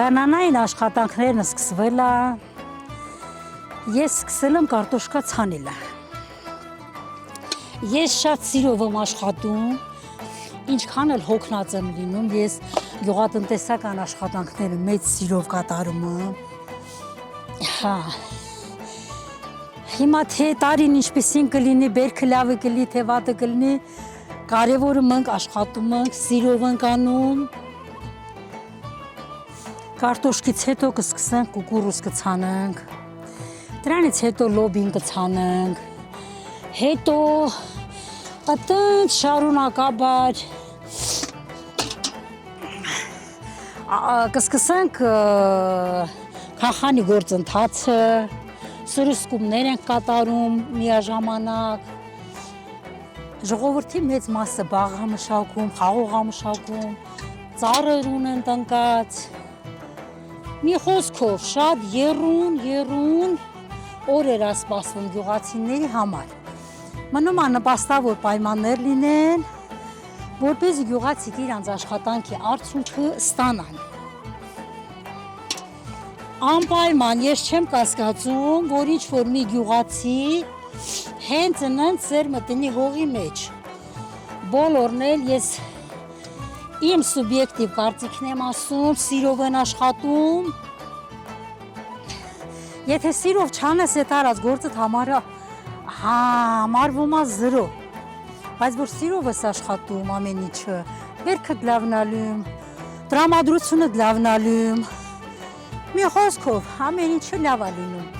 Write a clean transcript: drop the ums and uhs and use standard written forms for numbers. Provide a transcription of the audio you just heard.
Գանանային աշխատանքներն սկսվել է, ես սկսել եմ կարտոշկա ցանելը։ Ես շատ սիրով եմ աշխատում, ինչքան էլ հոգնած եմ լինում, ես գյուղատնտեսական աշխատանքները մեծ սիրով կատարում եմ։ Հա։ Հիմա թե տարին ինչպեսին կլինի, բերքը լավը կլինի, թե վատը կլինի, կարևորը մենք աշխատում ենք, սիրով ենք անում։ Կարտոշկից հետո կսկսենք կուկուրուզ կցանենք, դրանից հետո լոբին կցանենք, հետո այդտենց շարունակաբար կսկսենք քախանի գործընթացը, սրսկումներ ենք կատարում միաժամանակ, ժողովրդի մեծ մասը բաղ է մշակում, խաղող է մշակում, ծառեր ունեն տնկած, մի խոսքով շատ եռուն օրեր է սպասվում գյուղացիների համար։ Մնում է նպաստավոր պայմաններ լինեն, որպեսզի գյուղացիք իրանց աշխատանքի արդյունքը ստանան։ Անպայման ես չեմ կասկածում, որ ինչ-որ մի գյուղացի հենց ընդ ծեր մտնի հողի մեջ։ Բոլորն էլ ես իմ սուբյեկտիվ կարծիքն եմ ասում, սիրով են աշխատում։ Եթե սիրով չանես այդ արած գործդ համարվում է 0, բայց որ սիրով ես աշխատում ամեն ինչը, բերքդ լավն է լինում, տրամադրությունդ լավն է լինում, մի խոսքով ամեն ինչը լավ է լինում։